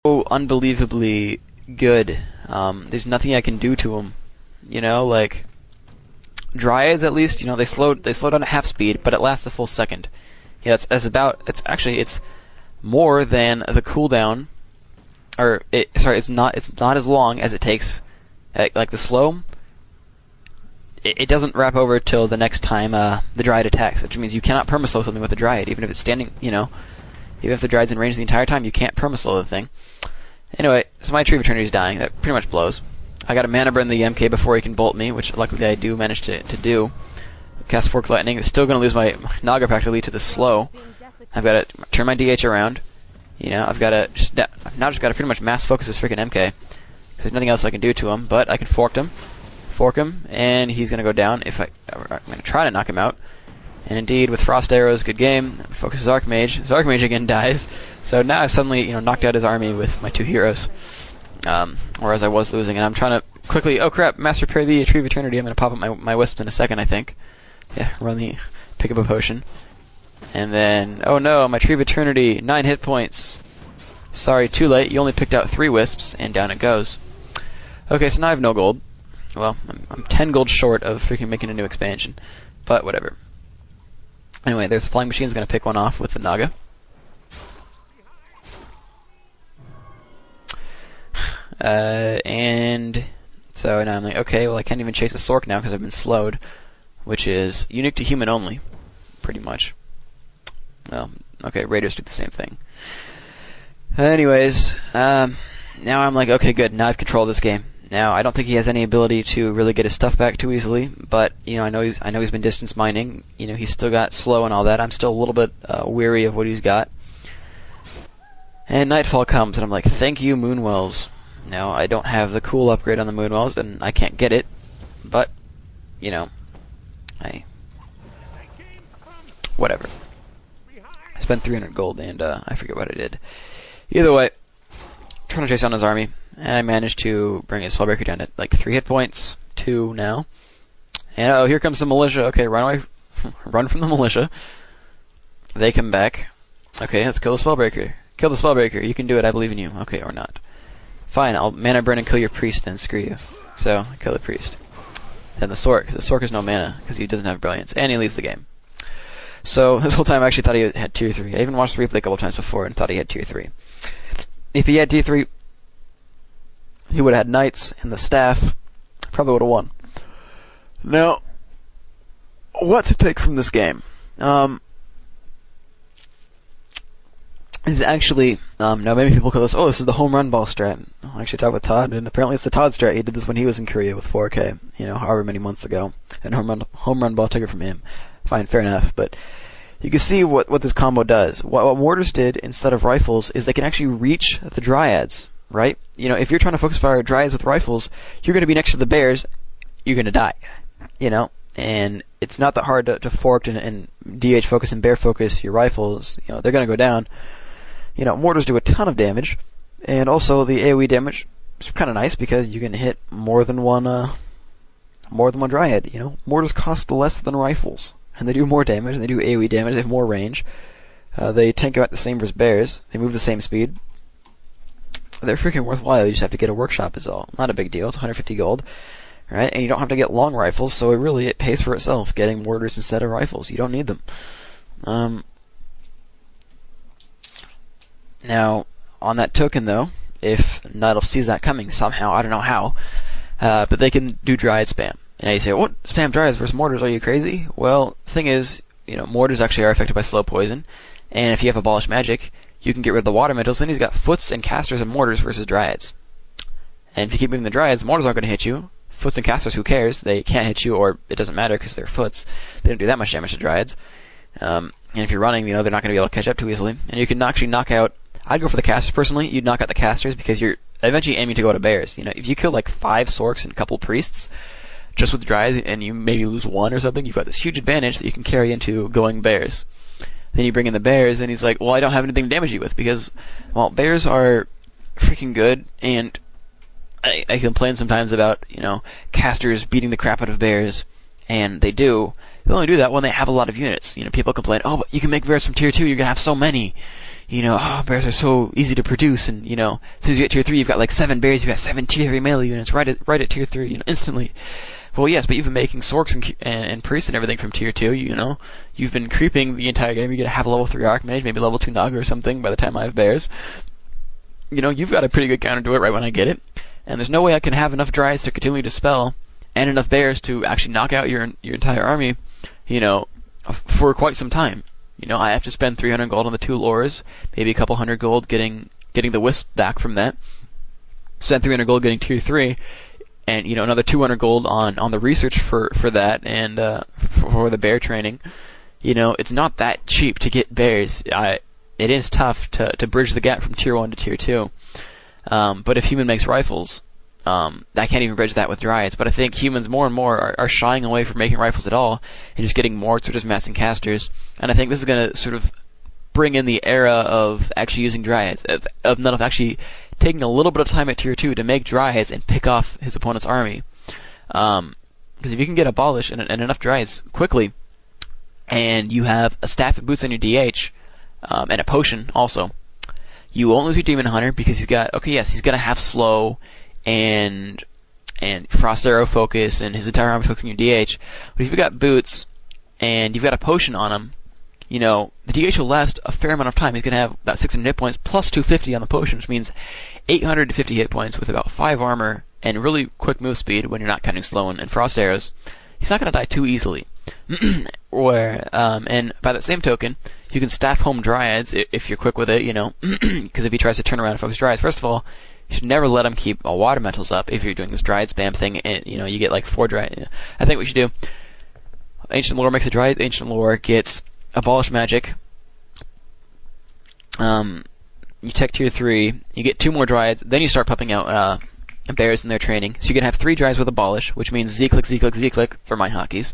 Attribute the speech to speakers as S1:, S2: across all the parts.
S1: so unbelievably good. There's nothing I can do to them. You know, like Dryads at least, you know, they slow down at half speed, but it lasts a full second. Yeah, it's more than the cooldown, it's not as long as it takes, like the slow. It doesn't wrap over till the next time the Dryad attacks, which means you cannot permaslow something with a Dryad, even if it's standing, you know, even if the Dryad's in range the entire time, you can't permaslow the thing. Anyway, so my Tree of Eternity is dying. That pretty much blows. I got a mana burn the MK before he can bolt me, which luckily I do manage to do. Cast Forked Lightning. I'm still going to lose my Naga practically to the slow. I've got to turn my DH around. You know, I've got to just got to pretty much mass focus this freaking MK. Because there's nothing else I can do to him, but I can fork him, and he's going to go down if I'm going to try to knock him out. And indeed, with Frost Arrows, good game. Focuses Archmage. His Archmage again dies. So now I've suddenly, you know, knocked out his army with my two heroes. Whereas I was losing, and I'm trying to quickly, oh crap, Mass Repair the Tree of Eternity. I'm going to pop up my Wisp in a second, I think. Yeah, pick up a potion. And then, oh no, my Tree of Eternity, 9 hit points. Sorry, too late. You only picked out 3 Wisps, and down it goes. Okay, so now I have no gold. Well, I'm 10 gold short of freaking making a new expansion. But whatever. Anyway, there's the Flying Machine's going to pick one off with the Naga. And so now I'm like, okay, well I can't even chase a Sork now because I've been slowed, which is unique to human only, pretty much. Well, okay, Raiders do the same thing. Anyways, now I'm like, okay, good, now I've controlled this game. Now I don't think he has any ability to really get his stuff back too easily, but you know, I know he's been distance mining. You know, he's still got slow and all that. I'm still a little bit weary of what he's got. And nightfall comes, and I'm like, thank you, Moonwells. Now, I don't have the cool upgrade on the Moonwells, and I can't get it, but, you know, whatever. I spent 300 gold, and I forget what I did. Either way, trying to chase down his army, and I managed to bring his Spellbreaker down to, like, 3 hit points, 2 now. And, oh, here comes the militia. Okay, run away, run from the militia. They come back. Okay, let's kill the Spellbreaker. Kill the Spellbreaker. You can do it, I believe in you. Okay, or not. Fine, I'll mana burn and kill your priest then, screw you. So, kill the priest. Then the Sork, because the Sork has no mana, because he doesn't have brilliance, and he leaves the game. So, this whole time I actually thought he had tier 3. I even watched the replay a couple times before and thought he had tier 3. If he had tier 3, he would have had Knights and the Staff, probably would have won. Now, what to take from this game? Is actually, now maybe people call this, oh, this is the home run ball strat. I actually talked with Todd, and apparently it's the Todd strat. He did this when he was in Korea with 4K, you know, however many months ago. And home run ball took it from him. Fine, fair enough, but you can see what this combo does. What Mortars did instead of rifles is they can actually reach the Dryads, right? You know, if you're trying to focus fire Dryads with rifles, you're going to be next to the bears, you're going to die, you know? And it's not that hard to fork and DH focus and bear focus your rifles, you know, they're going to go down. You know, Mortars do a ton of damage, and also the AoE damage is kind of nice because you can hit more than one Dryad. You know, Mortars cost less than rifles, and they do more damage, and they do AoE damage. They have more range. They tank about the same as bears. They move the same speed. They're freaking worthwhile. You just have to get a workshop is all. Not a big deal. It's 150 gold, right? And you don't have to get long rifles, so it pays for itself. Getting Mortars instead of rifles, you don't need them. Now, on that token, though, if Night sees that coming somehow, I don't know how, but they can do Dryad spam. And you say, what? Spam Dryads versus Mortars? Are you crazy? Well, the thing is, you know, Mortars actually are affected by slow poison, and if you have Abolish Magic, you can get rid of the water metals, then he's got Foots and Casters and Mortars versus Dryads. And if you keep moving the Dryads, Mortars aren't going to hit you. Foots and Casters, who cares? They can't hit you, or it doesn't matter because they're Foots. They don't do that much damage to Dryads. And if you're running, you know, they're not going to be able to catch up too easily. And you can actually knock out, I'd go for the Casters personally. You'd knock out the Casters because you're eventually aiming to go to bears. You know, if you kill like 5 Sorks and a couple Priests just with Dryads and you maybe lose 1 or something, you've got this huge advantage that you can carry into going bears. Then you bring in the bears and he's like, well, I don't have anything to damage you with because, well, bears are freaking good, and I complain sometimes about, you know, casters beating the crap out of bears, and they do. They only do that when they have a lot of units. You know, people complain, oh, but you can make bears from tier 2, you're going to have so many. oh, bears are so easy to produce, and, as soon as you get tier 3, you've got like 7 bears, you've got 7 tier 3 melee units right at tier 3, instantly. Well, yes, but you've been making sorks and priests and everything from tier 2, You've been creeping the entire game. You're going to have a level 3 Archmage, maybe level 2 Naga or something by the time I have bears. You've got a pretty good counter to it right when I get it. And there's no way I can have enough Dryads to continually dispel and enough bears to actually knock out your entire army, for quite some time. I have to spend 300 gold on the 2 lures, maybe a couple hundred gold getting the wisp back from that. Spend 300 gold getting tier 3, and another 200 gold on the research for that and for the bear training. It's not that cheap to get bears. It is tough to bridge the gap from tier 1 to tier 2. But if human makes rifles, I can't even bridge that with Dryads. But I think humans more and more are shying away from making rifles at all and just getting morts or just massing casters. And I think this is going to sort of bring in the era of actually using Dryads, of actually taking a little bit of time at tier 2 to make Dryads and pick off his opponent's army. Because if you can get Abolish and enough Dryads quickly, and you have a staff and boots on your DH, and a potion also, you won't lose your Demon Hunter because he's going to have slow and Frost Arrow focus and his entire army focus on your DH. But if you've got boots and you've got a potion on him, the DH will last a fair amount of time. He's going to have about 600 hit points plus 250 on the potion, which means 850 hit points with about 5 armor and really quick move speed when you're not counting slow and Frost Arrows. He's not going to die too easily. And by that same token, you can staff home Dryads if you're quick with it, because if he tries to turn around and focus Dryads, first of all, you should never let him keep water metals up if you're doing this Dryad spam thing, and, you get like 4 Dryad. I think what you should do, Ancient Lore makes a Dryad, Ancient Lore gets Abolish Magic, you tech tier 3, you get 2 more Dryads, then you start popping out bears in their training. So you can have 3 Dryads with Abolish, which means Z-click, Z-click, Z-click for my hotkeys.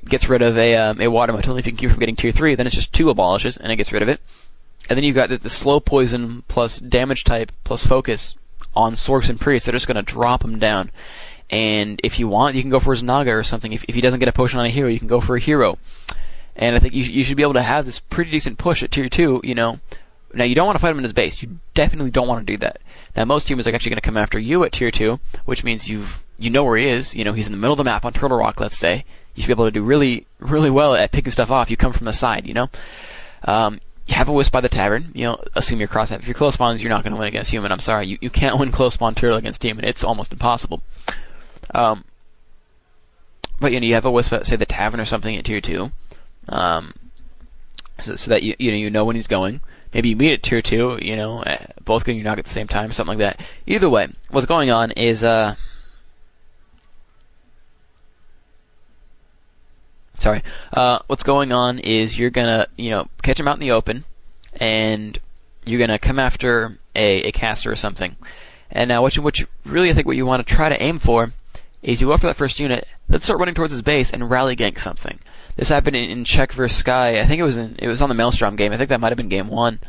S1: Gets rid of a water metal. If you can keep from getting tier 3, then it's just 2 Abolishes, and it gets rid of it. And then you've got the slow poison plus damage type plus focus on Sorks and Priests. They're just going to drop him down. And if you want, you can go for his Naga or something. If he doesn't get a potion on a hero, you can go for a hero. And I think you should be able to have this pretty decent push at tier 2, Now, you don't want to fight him in his base. You definitely don't want to do that. Now, most humans are actually going to come after you at tier 2, which means you know where he is. He's in the middle of the map on Turtle Rock, let's say. You should be able to do really, really well at picking stuff off. You come from the side, You have a Wisp by the tavern. Assume you're cross. If you're close spawns, you're not going to win against human. I'm sorry. You can't win close spawn turtle against demon. It's almost impossible. But, you have a Wisp at, say, the tavern or something at tier 2. So that you know when he's going. Maybe you meet at tier 2, both getting your knock at the same time, something like that. Either way, what's going on is, what's going on is you're gonna, catch him out in the open, and you're gonna come after a caster or something. And now what you really, I think what you want to try to aim for is you go after that first unit, then start running towards his base and rally gank something. This happened in Czech vs Sky. I think it was on the Maelstrom game. I think that might have been game 1.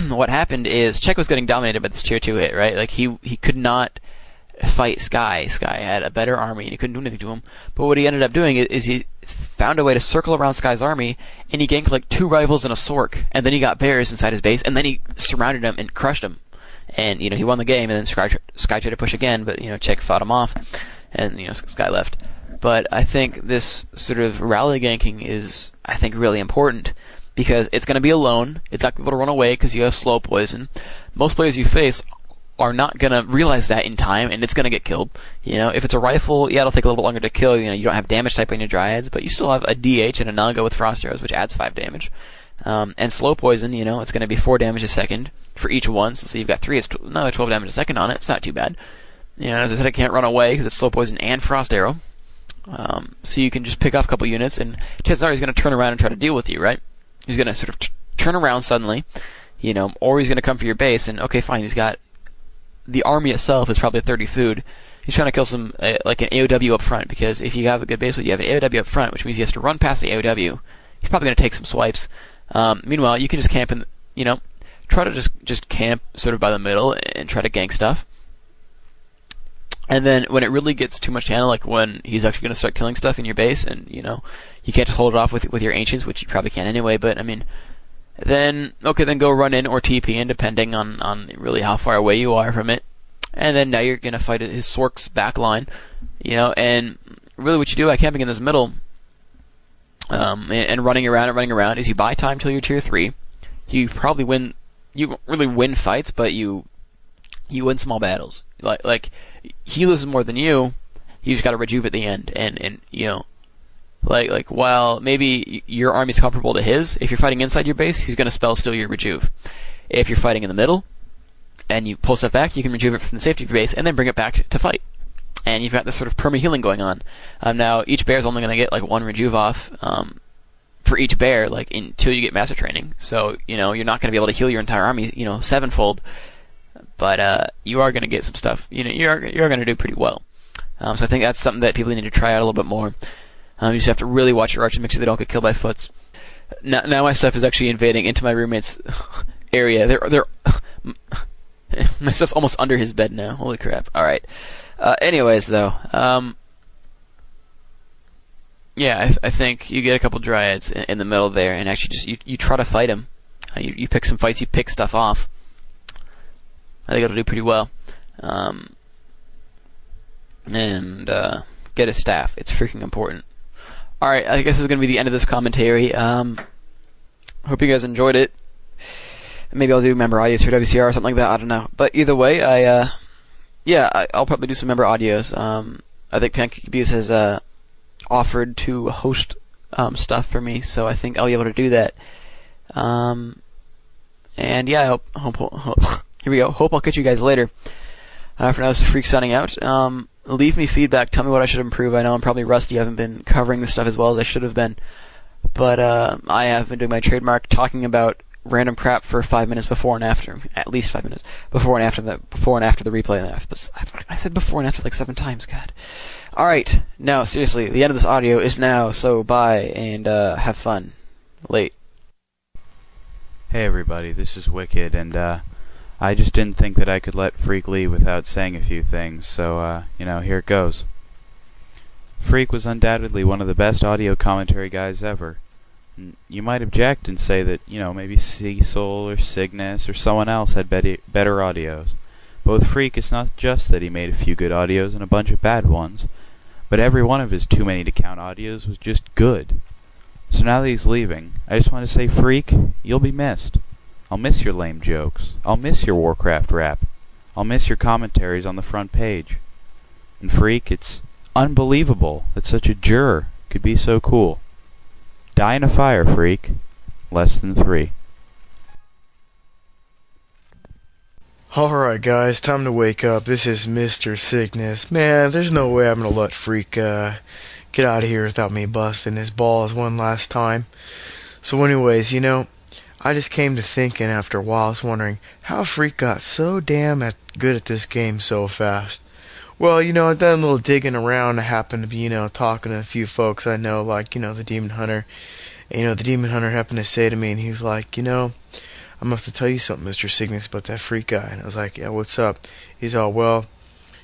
S1: What happened is Czech was getting dominated by this tier 2 hit, right? Like he could not fight Sky. Sky had a better army and he couldn't do anything to him. But what he ended up doing is he found a way to circle around Sky's army and he ganked like 2 rivals and a Sork. And then he got bears inside his base and then he surrounded him and crushed him. And, he won the game and then Sky tried to push again, but, Czech fought him off and, Sky left. But I think this sort of rally ganking is, I think, really important because it's going to be alone. It's not going to be able to run away because you have slow poison. Most players you face are not going to realize that in time, and it's going to get killed. If it's a rifle, it'll take a little bit longer to kill. You don't have damage type on your Dryads, but you still have a DH and a Naga with Frost Arrows, which adds 5 damage. And slow poison, it's going to be 4 damage a second for each one. So you've got 3, it's another 12 damage a second on it. It's not too bad. As I said, it can't run away because it's slow poison and Frost Arrow. So you can just pick off a couple units, and chances are he's going to turn around and try to deal with you, right? He's going to sort of turn around suddenly, or he's going to come for your base, and okay, fine, he's got the army itself is probably 30 food. He's trying to kill some, like an AOW up front, because if you have a good base with you have an AOW up front, which means he has to run past the AOW. He's probably going to take some swipes. Meanwhile, you can just camp and, try to just camp sort of by the middle and try to gank stuff. And then when it really gets too much to handle, like when he's actually going to start killing stuff in your base, and you can't just hold it off with your ancients, which you probably can't anyway. But I mean, Then go run in or TP in, depending on really how far away you are from it. And then now you're gonna fight his Sork's back line, and really what you do by camping in this middle, and running around is you buy time till you're tier 3. You probably win. You won't really win fights, but you win small battles. Like he loses more than you. You just got to rejuve at the end, and like while maybe your army's comparable to his, if you're fighting inside your base, he's gonna spell steal your rejuve. If you're fighting in the middle and you pull stuff back, you can rejuve it from the safety of your base and then bring it back to fight. And you've got this sort of perma healing going on. Now each bear is only gonna get like 1 rejuve off. For each bear, like until you get master training. So, you're not going to be able to heal your entire army, 7-fold. But you are going to get some stuff. You're going to do pretty well. So I think that's something that people need to try out a little bit more. You just have to really watch your archers, make sure they don't get killed by foots. Now my stuff is actually invading into my roommate's area. They're my stuff's almost under his bed now. Holy crap! All right. Anyways, though. Yeah, I think you get a couple dryads in the middle there, and actually just you try to fight him. You pick some fights, you pick stuff off. I think it'll do pretty well. And get a staff. It's freaking important. Alright, I guess this is going to be the end of this commentary. Hope you guys enjoyed it. Maybe I'll do member audios for WCR or something like that, I don't know. But either way, I'll probably do some member audios. I think Pancake Abuse has offered to host stuff for me, so I think I'll be able to do that. And yeah, here we go. Hope I'll catch you guys later. For now, this is Phreak signing out. Leave me feedback. Tell me what I should improve. I know I'm probably rusty. I haven't been covering this stuff as well as I should have been. But I have been doing my trademark, talking about random crap for 5 minutes before and after. At least 5 minutes. Before and after the replay. I said before and after like 7 times, God. Alright, no, seriously, the end of this audio is now, so bye, and have fun. Late.
S2: Hey everybody, this is Wicked, and I just didn't think that I could let Phreak leave without saying a few things, so, here it goes. Phreak was undoubtedly one of the best audio commentary guys ever. You might object and say that, maybe Cecil or Cygnus or someone else had better audios. But with Phreak, it's not just that he made a few good audios and a bunch of bad ones, but every one of his too many to count audios was just good. So now that he's leaving, I just want to say, Phreak, you'll be missed. I'll miss your lame jokes. I'll miss your Warcraft rap. I'll miss your commentaries on the front page. And Phreak, it's unbelievable that such a juror could be so cool. Die in a fire, Phreak. Less than 3.
S3: Alright guys, time to wake up. This is Mr.Cygnus. Man, there's no way I'm gonna let Phreak get out of here without me busting his balls one last time. So anyways, I just came to thinking after a while, I was wondering how Phreak got so damn good at this game so fast. Well, I've done a little digging around. I happened to be, talking to a few folks I know, like, the Demon Hunter. And, the Demon Hunter happened to say to me, and he's like, I'm going to have to tell you something, Mr. Cygnus, about that Phreak guy. And I was like, yeah, what's up? He's all, well,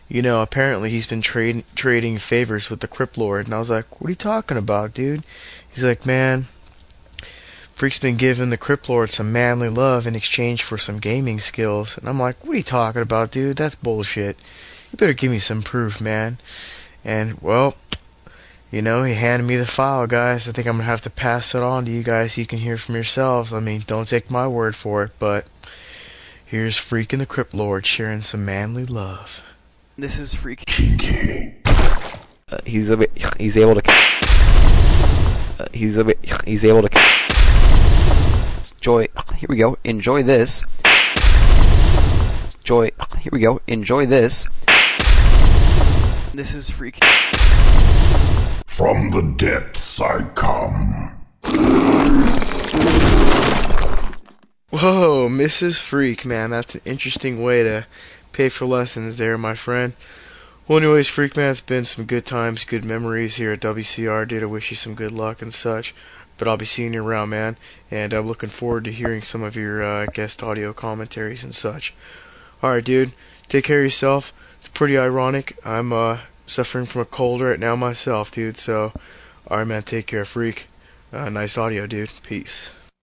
S3: apparently he's been trading favors with the Crypt Lord. And I was like, what are you talking about, dude? He's like, man, Phreak's been giving the Crypt Lord some manly love in exchange for some gaming skills. And I'm like, what are you talking about, dude? That's bullshit. You better give me some proof, man. And, well, he handed me the file, guys. I think I'm going to have to pass it on to you guys so you can hear from yourselves. I mean, don't take my word for it, but here's Phreak and the Crypt Lord sharing some manly love.
S1: This is Phreak. He's able to enjoy. Here we go. Enjoy this. Here we go. Enjoy this. This is Phreak.
S4: From the depths I come.
S3: Whoa, Mrs. Phreak, man, that's an interesting way to pay for lessons there, my friend. Well, anyways, Phreak, man, it's been some good times, good memories here at WCR, dude. I wish you some good luck and such. But I'll be seeing you around, man. And I'm looking forward to hearing some of your guest audio commentaries and such. Alright, dude, take care of yourself. It's pretty ironic. I'm suffering from a cold right now myself, dude. So, alright, man, take care, Phreak. Nice audio, dude. Peace.